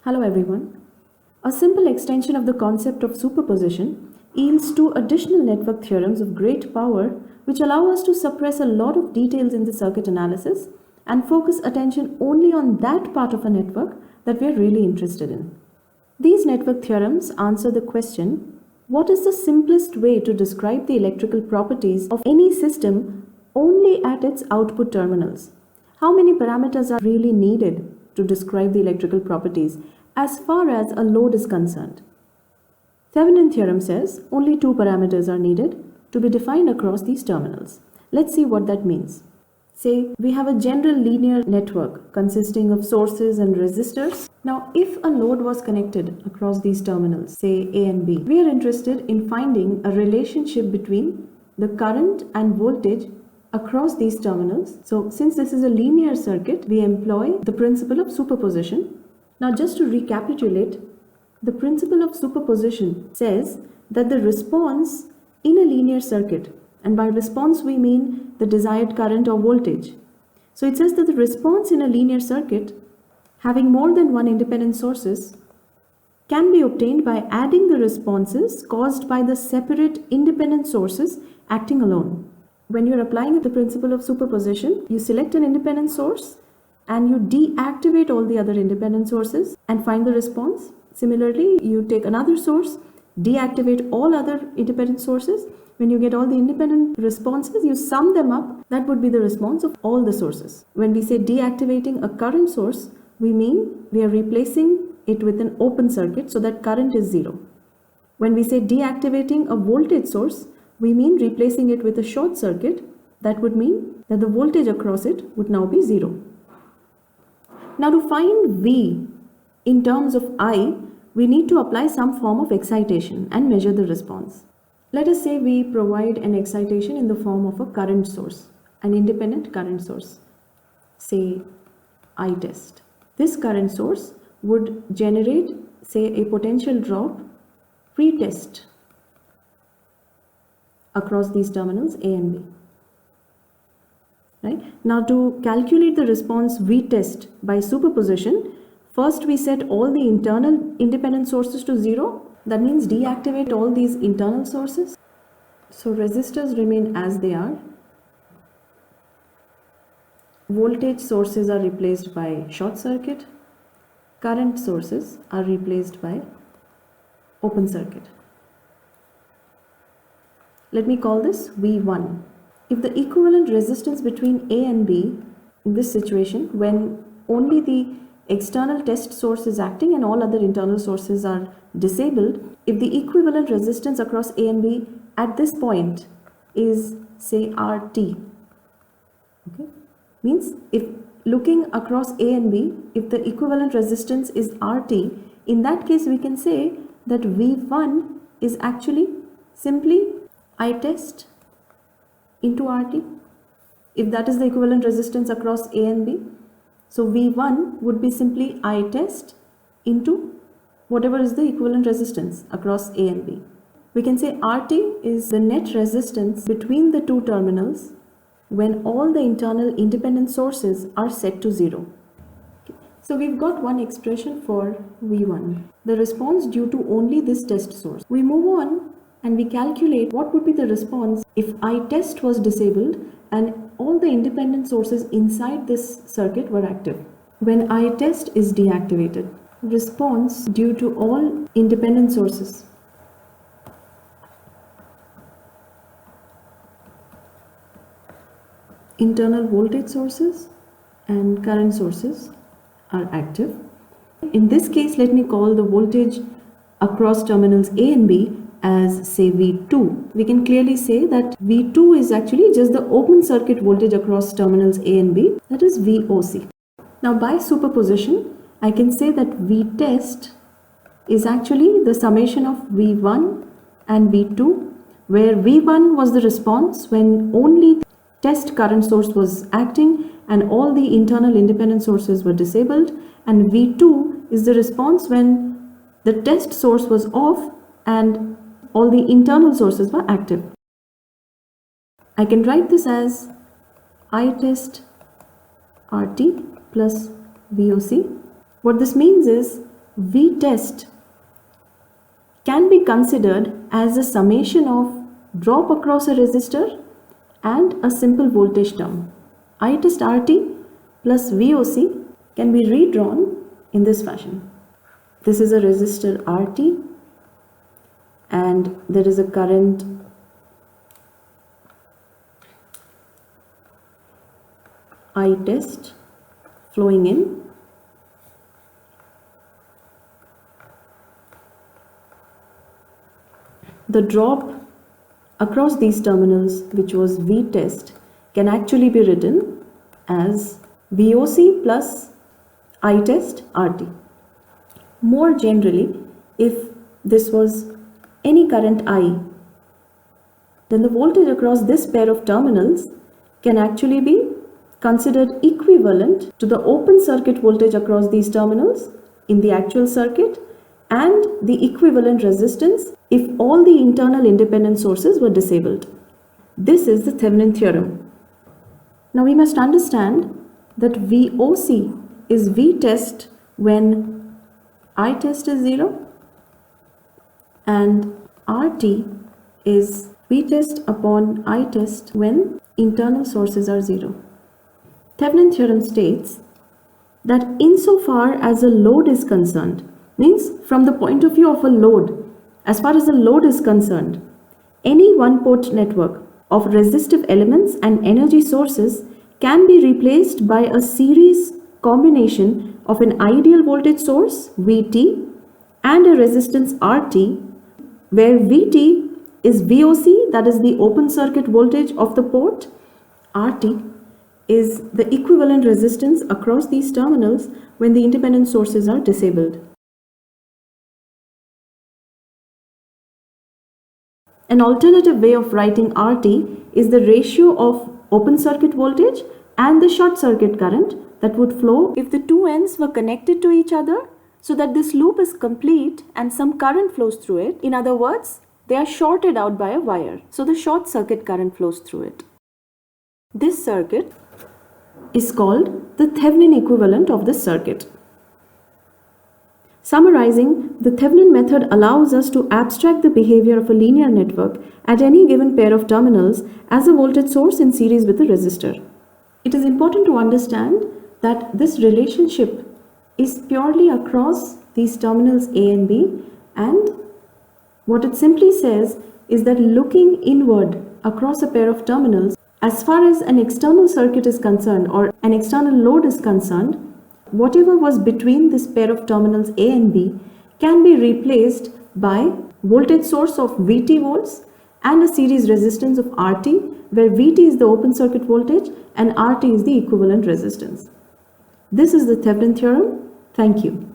Hello everyone. A simple extension of the concept of superposition yields two additional network theorems of great power which allow us to suppress a lot of details in the circuit analysis and focus attention only on that part of a network that we are really interested in. These network theorems answer the question, what is the simplest way to describe the electrical properties of any system only at its output terminals? How many parameters are really needed to describe the electrical properties as far as a load is concerned? Thevenin theorem says only two parameters are needed to be defined across these terminals. Let's see what that means. Say we have a general linear network consisting of sources and resistors. Now if a load was connected across these terminals, say A and B, we are interested in finding a relationship between the current and voltage across these terminals. So since this is a linear circuit, we employ the principle of superposition. Now just to recapitulate, the principle of superposition says that the response in a linear circuit, and by response we mean the desired current or voltage. So it says that the response in a linear circuit having more than one independent sources can be obtained by adding the responses caused by the separate independent sources acting alone. When you're applying the principle of superposition, you select an independent source and you deactivate all the other independent sources and find the response. Similarly, you take another source, deactivate all other independent sources. When you get all the independent responses, you sum them up. That would be the response of all the sources. When we say deactivating a current source, we mean we are replacing it with an open circuit so that current is zero. When we say deactivating a voltage source, we mean replacing it with a short circuit. That would mean that the voltage across it would now be zero. Now to find V in terms of I, we need to apply some form of excitation and measure the response. Let us say we provide an excitation in the form of a current source, an independent current source, say I test. This current source would generate, say, a potential drop pre-test across these terminals A and B. Right? Now to calculate the response V test by superposition, first we set all the internal independent sources to zero. That means deactivate all these internal sources. So resistors remain as they are. Voltage sources are replaced by short circuit. Current sources are replaced by open circuit. Let me call this V1. If the equivalent resistance between A and B in this situation, when only the external test source is acting and all other internal sources are disabled, if the equivalent resistance across A and B at this point is, say, RT, okay, means if looking across A and B, if the equivalent resistance is RT, in that case we can say that V1 is actually simply I test into RT, if that is the equivalent resistance across A and B. So V1 would be simply I test into whatever is the equivalent resistance across A and B. We can say RT is the net resistance between the two terminals when all the internal independent sources are set to zero. Okay. So we've got one expression for V1, the response due to only this test source. We move on and we calculate what would be the response if I test was disabled and all the independent sources inside this circuit were active. When I test is deactivated, response due to all independent sources. Internal voltage sources and current sources are active. In this case, let me call the voltage across terminals A and B as, say, V2. We can clearly say that V2 is actually just the open circuit voltage across terminals A and B, that is VOC. Now by superposition, I can say that V test is actually the summation of V1 and V2, where V1 was the response when only the test current source was acting and all the internal independent sources were disabled, and V2 is the response when the test source was off and all the internal sources were active. I can write this as I test RT plus VOC. What this means is V test can be considered as a summation of drop across a resistor and a simple voltage term. I test RT plus VOC can be redrawn in this fashion. This is a resistor RT and there is a current I test flowing in. The drop across these terminals, which was V test, can actually be written as VOC plus I test RT. More generally, if this was any current I, then the voltage across this pair of terminals can actually be considered equivalent to the open circuit voltage across these terminals in the actual circuit and the equivalent resistance if all the internal independent sources were disabled. This is the Thevenin theorem. Now we must understand that VOC is V test when I test is 0 and RT is V test upon I test when internal sources are 0. Thevenin theorem states that insofar as a load is concerned, means from the point of view of a load, as far as a load is concerned, any one-port network of resistive elements and energy sources can be replaced by a series combination of an ideal voltage source VT and a resistance RT, where VT is VOC, that is the open circuit voltage of the port. RT is the equivalent resistance across these terminals when the independent sources are disabled. An alternative way of writing RT is the ratio of open circuit voltage and the short circuit current that would flow if the two ends were connected to each other so that this loop is complete and some current flows through it. In other words, they are shorted out by a wire, so the short circuit current flows through it. This circuit is called the Thevenin equivalent of this circuit. Summarizing, the Thevenin method allows us to abstract the behavior of a linear network at any given pair of terminals as a voltage source in series with a resistor. It is important to understand that this relationship is purely across these terminals A and B, and what it simply says is that looking inward across a pair of terminals, as far as an external circuit is concerned or an external load is concerned, whatever was between this pair of terminals A and B can be replaced by voltage source of VT volts and a series resistance of RT, where VT is the open circuit voltage and RT is the equivalent resistance. This is the Thevenin theorem. Thank you.